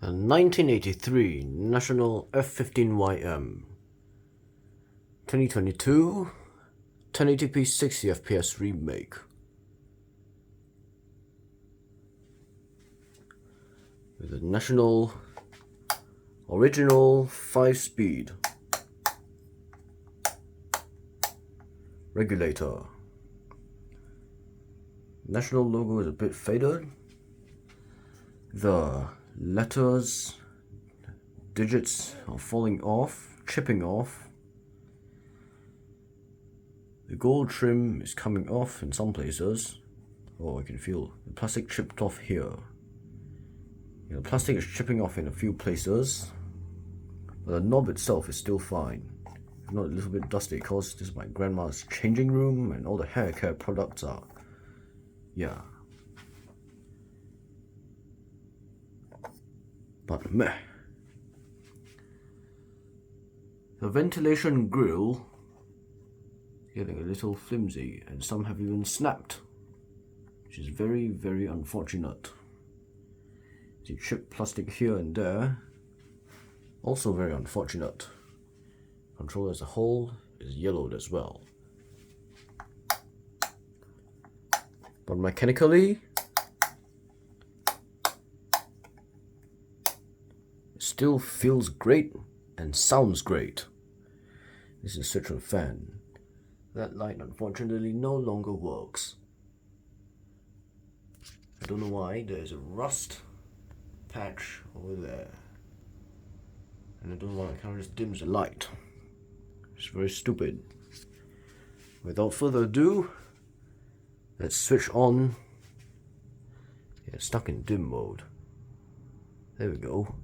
A 1983 National F-15YM 2022 1080p 60 FPS remake. With a National original 5-speed regulator. National logo is a bit faded. The letters, digits are falling off, chipping off. The gold trim is coming off in some places. Oh, I can feel the plastic chipped off here. The plastic is chipping off in a few places, but the knob itself is still fine. If not a little bit dusty because this is my grandma's changing room and all the hair care products are, yeah. But meh. The ventilation grill is getting a little flimsy and some have even snapped, which is very, very unfortunate. See chipped plastic here and there, also very unfortunate. Controller as a whole is yellowed as well. But mechanically, it still feels great and sounds great. This is such a fan. That light unfortunately no longer works. I don't know why, there is a rust patch over there. And I don't know why I can't just dim the light. It's very stupid. Without further ado, let's switch on. Yeah, it's stuck in dim mode. There we go.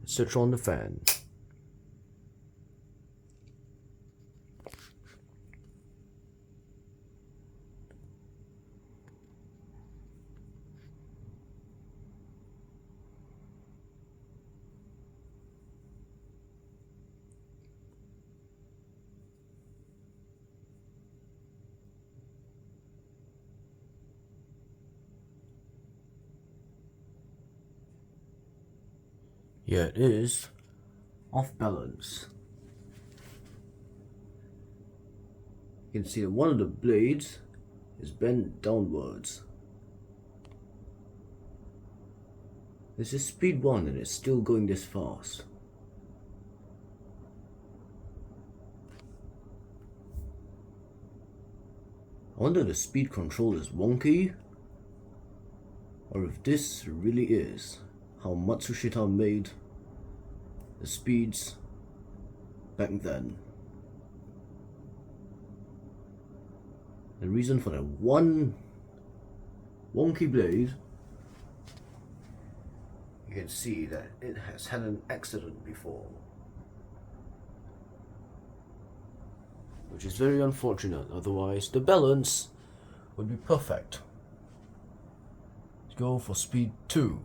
Let's switch on the fan. Yeah, it is off balance. You can see that one of the blades is bent downwards. This is speed 1 and it's still going this fast. I wonder if the speed control is wonky, or if this really is how Matsushita made the speeds back then. The reason for that one wonky blade, you can see that it has had an accident before, which is very unfortunate, otherwise the balance would be perfect. Let's go for speed 2.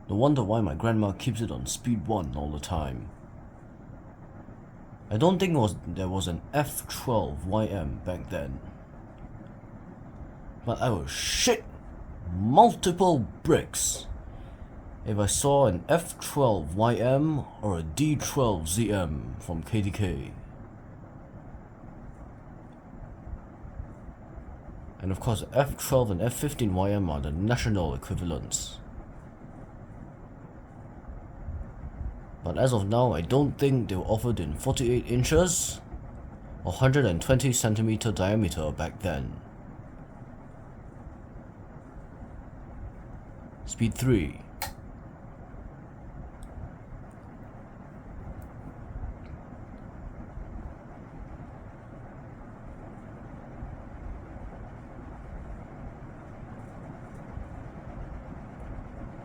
No wonder why my grandma keeps it on speed 1 all the time. I don't think there was an F-15YM back then. But I will shit multiple bricks if I saw an F-15YM or a D-12ZM from KDK. And of course, F-12 and F-15YM are the national equivalents. But as of now, I don't think they were offered in 48 inches or 120 centimeter diameter back then. Speed 3.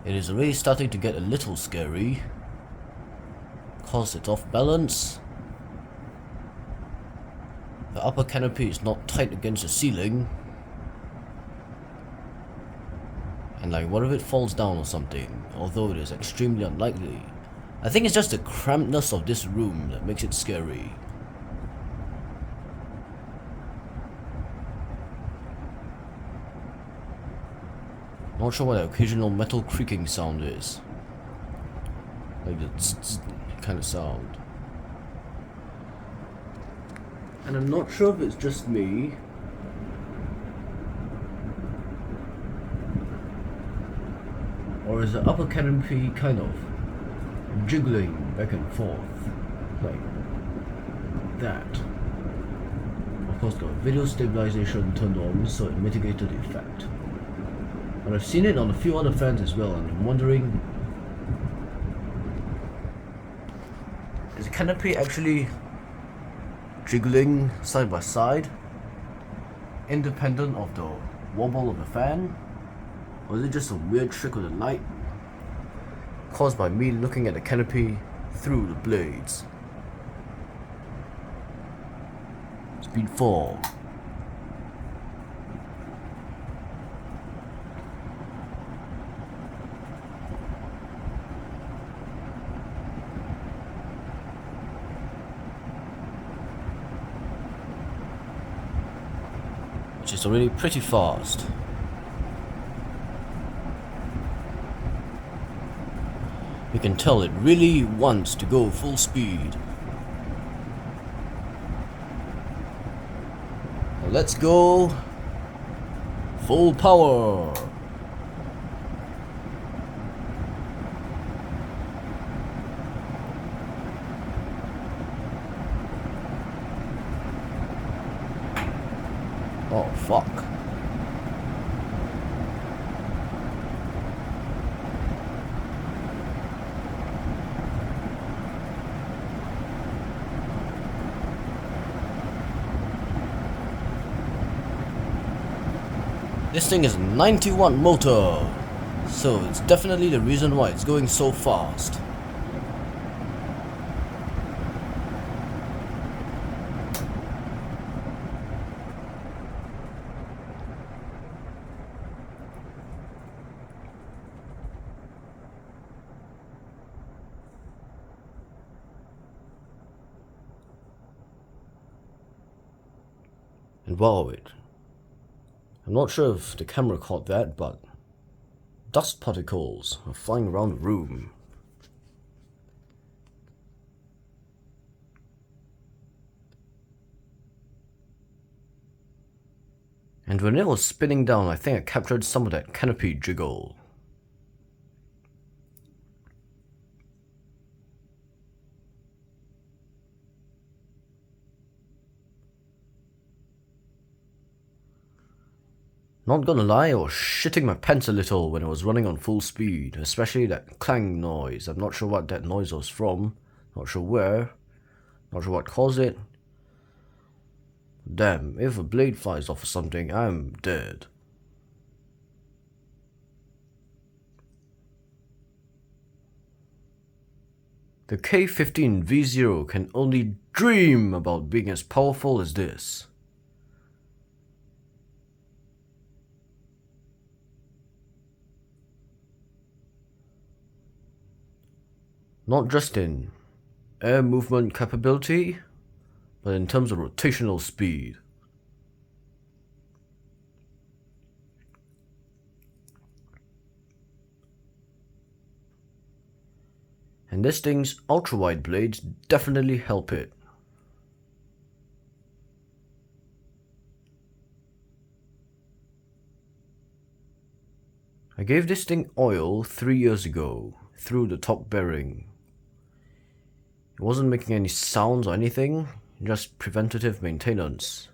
It is already starting to get a little scary. Cause it's off balance The upper canopy is not tight against the ceiling. And like, what if it falls down or something? Although it is extremely unlikely. I think it's just the crampedness of this room that makes it scary. Not sure what the occasional metal creaking sound is. Like the tss kind of sound. And I'm not sure if it's just me. Or is the upper canopy kind of jiggling back and forth? Like that. Of course, got video stabilization turned on, so it mitigated the effect. But I've seen it on a few other fans as well, and I'm wondering, is the canopy actually jiggling side by side, independent of the wobble of the fan? Or is it just a weird trick of the light caused by me looking at the canopy through the blades? Speed 4. Which is already pretty fast. You can tell it really wants to go full speed. Now let's go full power. Oh fuck. This thing is a 90-watt motor, so it's definitely the reason why it's going so fast. And wow, I'm not sure if the camera caught that, but dust particles are flying around the room. And when it was spinning down, I think I captured some of that canopy jiggle. Not gonna lie, I was shitting my pants a little when I was running on full speed, especially that clang noise. I'm not sure what that noise was from, not sure where, not sure what caused it. Damn, if a blade flies off or something, I'm dead. The K-15V0 can only dream about being as powerful as this. Not just in air movement capability, but in terms of rotational speed. And this thing's ultra-wide blades definitely help it. I gave this thing oil 3 years ago through the top bearing. It wasn't making any sounds or anything, just preventative maintenance.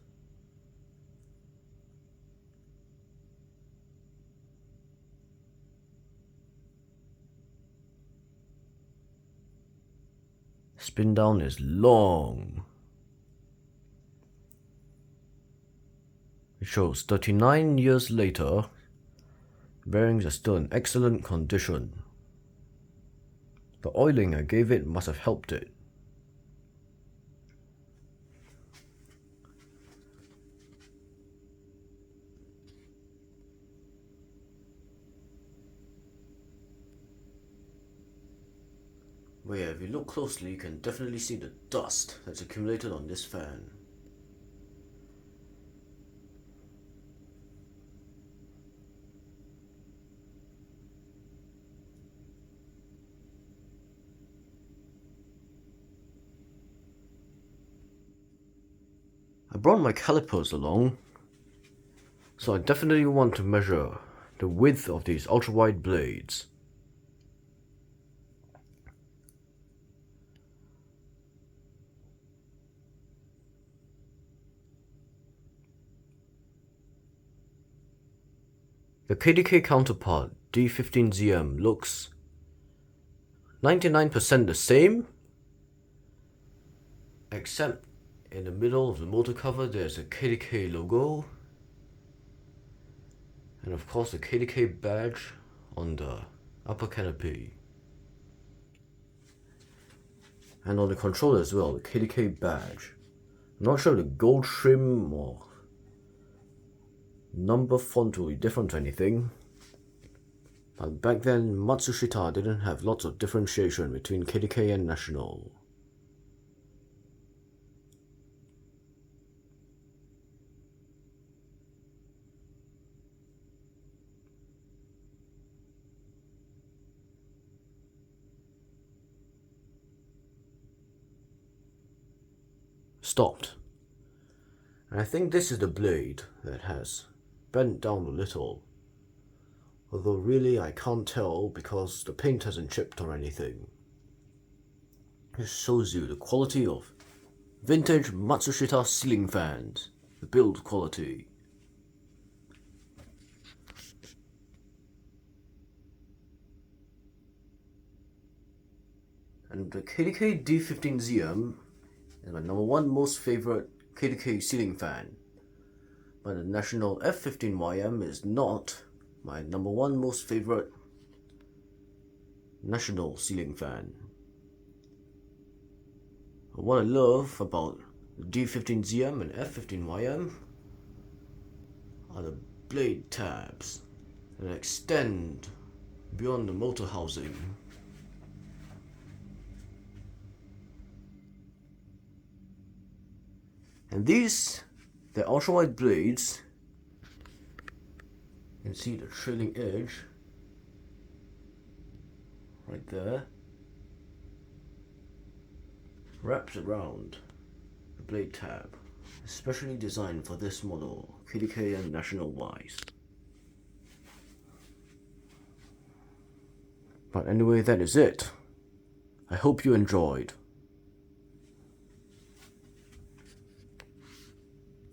Spin down is long. It shows 39 years later, bearings are still in excellent condition. The oiling I gave it must have helped it. But yeah, if you look closely, you can definitely see the dust that's accumulated on this fan. I brought my calipers along, so I definitely want to measure the width of these ultra-wide blades. The KDK counterpart D15ZM looks 99% the same, except in the middle of the motor cover there's a KDK logo, and of course the KDK badge on the upper canopy. And on the controller as well, the KDK badge. I'm not sure the gold trim or number font will be different or anything. But back then, Matsushita didn't have lots of differentiation between KDK and National. Stopped. And I think this is the blade that has bent down a little. Although really I can't tell because the paint hasn't chipped or anything. This shows you the quality of vintage Matsushita ceiling fans. The build quality. And the KDK D15ZM is my #1 most favorite KDK ceiling fan. But the National F-15YM is not my #1 most favorite National ceiling fan. What I love about the D15ZM and F-15YM are the blade tabs that extend beyond the motor housing. And these, they're ultra-wide blades. You can see the trailing edge right there. Wraps around the blade tab, especially designed for this model, KDK and National wise. But anyway, that is it. I hope you enjoyed.